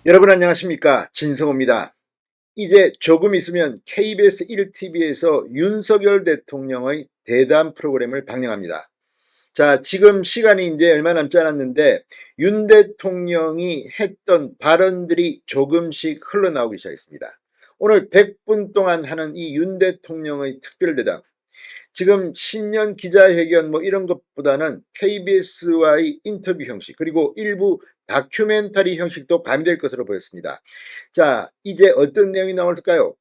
여러분 안녕하십니까, 진성호입니다. 이제 조금 있으면 KBS 1TV에서 윤석열 대통령의 대담 프로그램을 방영합니다. 자, 지금 시간이 이제 얼마 남지 않았는데 윤 대통령이 했던 발언들이 조금씩 흘러나오기 시작했습니다. 오늘 100분 동안 하는 이 윤 대통령의 특별대담, 지금 신년 기자회견 뭐 이런 것보다는 KBS와의 인터뷰 형식, 그리고 일부 다큐멘터리 형식도 가미될 것으로 보였습니다. 자, 이제 어떤 내용이 나올까요?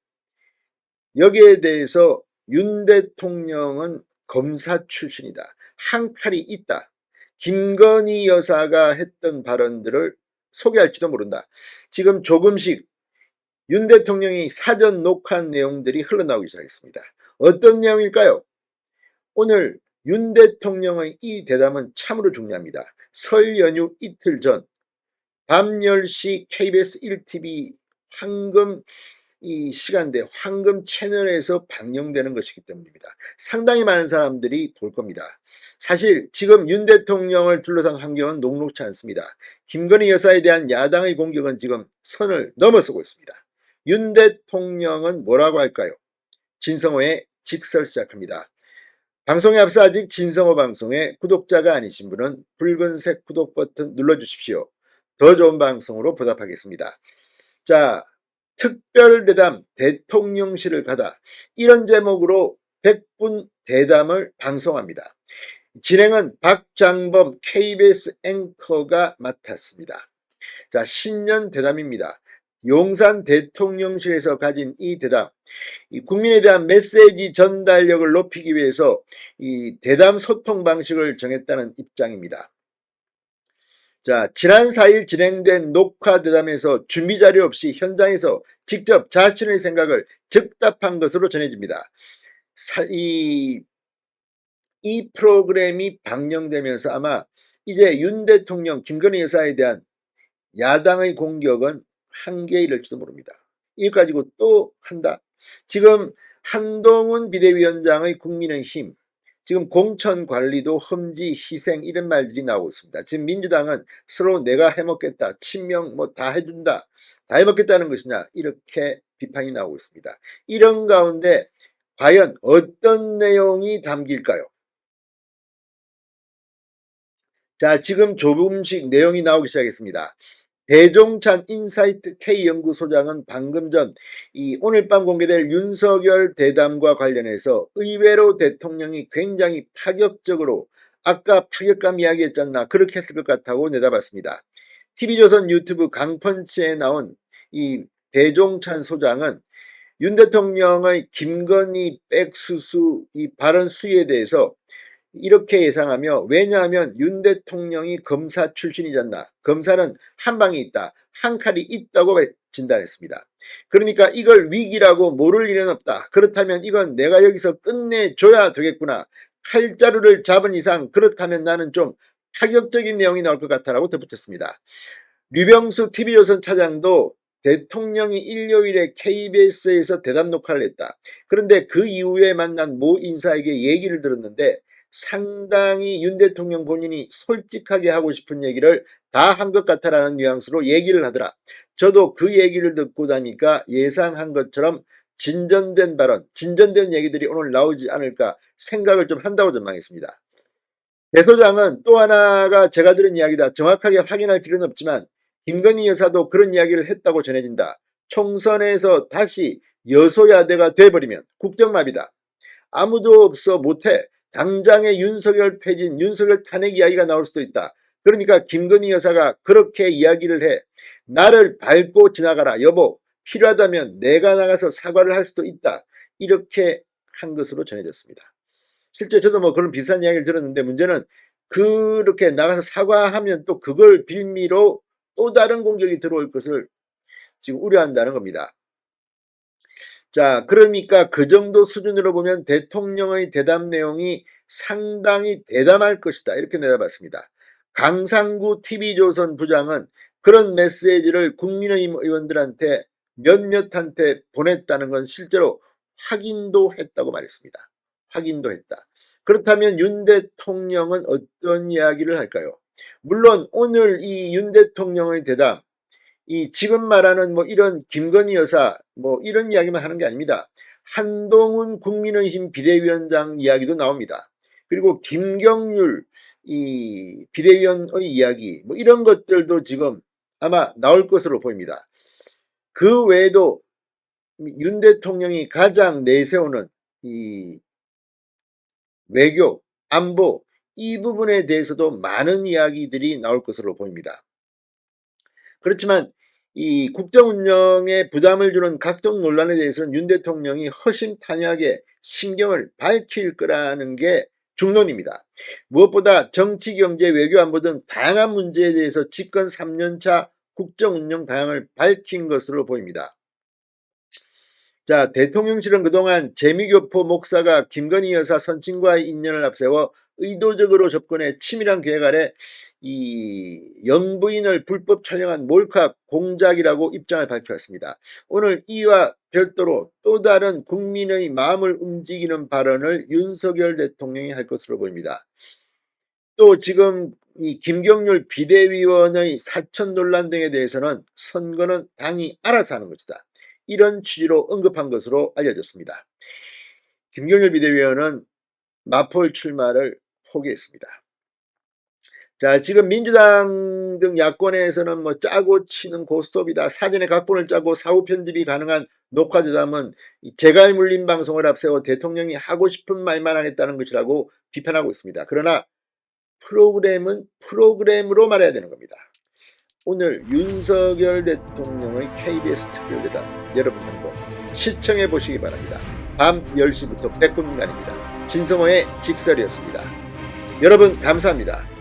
여기에 대해서 윤 대통령은 검사 출신이다, 한 칼이 있다, 김건희 여사가 했던 발언들을 소개할지도 모른다. 지금 조금씩 윤 대통령이 사전 녹화한 내용들이 흘러나오기 시작했습니다. 어떤 내용일까요? 오늘 윤 대통령의 이 대담은 참으로 중요합니다. 설 연휴 이틀 전 밤 10시 KBS 1TV 황금 이 시간대 황금 채널에서 방영되는 것이기 때문입니다. 상당히 많은 사람들이 볼 겁니다. 사실 지금 윤 대통령을 둘러싼 환경은 녹록치 않습니다. 김건희 여사에 대한 야당의 공격은 지금 선을 넘어서고 있습니다. 윤 대통령은 뭐라고 할까요? 진성호의 직설 시작합니다. 방송에 앞서 아직 진성호 방송의 구독자가 아니신 분은 붉은색 구독 버튼 눌러주십시오. 더 좋은 방송으로 보답하겠습니다. 자, 특별대담 대통령실을 가다, 이런 제목으로 100분 대담을 방송합니다. 진행은 박장범 KBS 앵커가 맡았습니다. 자, 신년 대담입니다. 용산 대통령실에서 가진 이 대담, 이 국민에 대한 메시지 전달력을 높이기 위해서 이 대담 소통 방식을 정했다는 입장입니다. 자, 지난 4일 진행된 녹화 대담에서 준비 자료 없이 현장에서 직접 자신의 생각을 즉답한 것으로 전해집니다. 이 프로그램이 방영되면서 아마 이제 윤 대통령, 김건희 여사에 대한 야당의 공격은 한계에 이를지도 모릅니다. 이거 가지고 또 한다. 지금 한동훈 비대위원장의 국민의힘, 지금 공천 관리도 험지, 희생, 이런 말들이 나오고 있습니다. 지금 민주당은 서로 내가 해먹겠다, 친명 뭐 다 해준다, 다 해먹겠다는 것이냐, 이렇게 비판이 나오고 있습니다. 이런 가운데 과연 어떤 내용이 담길까요? 자, 지금 조금씩 내용이 나오기 시작했습니다. 대종찬 인사이트 K연구소장은 방금 전 오늘 밤 공개될 윤석열 대담과 관련해서 의외로 대통령이 굉장히 파격적으로, 아까 파격감 이야기했잖나, 그렇게 했을 것 같다고 내다봤습니다. TV조선 유튜브 강펀치에 나온 이 대종찬 소장은 윤 대통령의 김건희 백수수 이 발언 수위에 대해서 이렇게 예상하며, 왜냐하면 윤 대통령이 검사 출신이잖나, 검사는 한 방이 있다, 한 칼이 있다고 진단했습니다. 그러니까 이걸 위기라고 모를 일은 없다. 그렇다면 이건 내가 여기서 끝내줘야 되겠구나. 칼자루를 잡은 이상 그렇다면 나는 좀 파격적인 내용이 나올 것 같다라고 덧붙였습니다. 류병수 TV조선 차장도 대통령이 일요일에 KBS에서 대담 녹화를 했다, 그런데 그 이후에 만난 모 인사에게 얘기를 들었는데 상당히 윤 대통령 본인이 솔직하게 하고 싶은 얘기를 다 한 것 같아라는 뉘앙스로 얘기를 하더라. 저도 그 얘기를 듣고 나니까 예상한 것처럼 진전된 발언, 진전된 얘기들이 오늘 나오지 않을까 생각을 좀 한다고 전망했습니다. 배 소장은 또 하나가 제가 들은 이야기다, 정확하게 확인할 필요는 없지만 김건희 여사도 그런 이야기를 했다고 전해진다. 총선에서 다시 여소야대가 돼버리면 국정마비다, 아무도 없어 못해, 당장의 윤석열 퇴진, 윤석열 탄핵 이야기가 나올 수도 있다. 그러니까 김건희 여사가 그렇게 이야기를 해. 나를 밟고 지나가라, 여보, 필요하다면 내가 나가서 사과를 할 수도 있다. 이렇게 한 것으로 전해졌습니다. 실제 저도 뭐 그런 비슷한 이야기를 들었는데, 문제는 그렇게 나가서 사과하면 또 그걸 빌미로 또 다른 공격이 들어올 것을 지금 우려한다는 겁니다. 자, 그러니까 그 정도 수준으로 보면 대통령의 대담 내용이 상당히 대담할 것이다, 이렇게 내다봤습니다. 강상구 TV조선 부장은 그런 메시지를 국민의힘 의원들한테 몇몇한테 보냈다는 건 실제로 확인도 했다고 말했습니다. 확인도 했다. 그렇다면 윤 대통령은 어떤 이야기를 할까요? 물론 오늘 이 윤 대통령의 대담, 이 지금 말하는 뭐 이런 김건희 여사 뭐 이런 이야기만 하는 게 아닙니다. 한동훈 국민의힘 비대위원장 이야기도 나옵니다. 그리고 김경률 이 비대위원의 이야기 뭐 이런 것들도 지금 아마 나올 것으로 보입니다. 그 외에도 윤 대통령이 가장 내세우는 이 외교, 안보 이 부분에 대해서도 많은 이야기들이 나올 것으로 보입니다. 그렇지만 이 국정 운영에 부담을 주는 각종 논란에 대해서는 윤 대통령이 허심탄회하게 심경을 밝힐 거라는 게 중론입니다. 무엇보다 정치, 경제, 외교, 안보 등 다양한 문제에 대해서 집권 3년차 국정 운영 방향을 밝힌 것으로 보입니다. 자, 대통령실은 그동안 재미교포 목사가 김건희 여사 선친과의 인연을 앞세워 의도적으로 접근해 치밀한 계획 아래 이 영부인을 불법 촬영한 몰카 공작이라고 입장을 밝혔습니다. 오늘 이와 별도로 또 다른 국민의 마음을 움직이는 발언을 윤석열 대통령이 할 것으로 보입니다. 또 지금 이 김경률 비대위원의 사천 논란 등에 대해서는 선거는 당이 알아서 하는 것이다. 이런 취지로 언급한 것으로 알려졌습니다. 김경률 비대위원은 마포 출마를 포기했습니다. 자, 지금 민주당 등 야권에서는 뭐 짜고 치는 고스톱이다. 사전에 각본을 짜고 사후 편집이 가능한 녹화대담은 재갈물림 방송을 앞세워 대통령이 하고 싶은 말만 하겠다는 것이라고 비판하고 있습니다. 그러나 프로그램은 프로그램으로 말해야 되는 겁니다. 오늘 윤석열 대통령의 KBS 특별대담 여러분 한번 시청해 보시기 바랍니다. 밤 10시부터 100분간입니다. 진성호의 직설이었습니다. 여러분 감사합니다.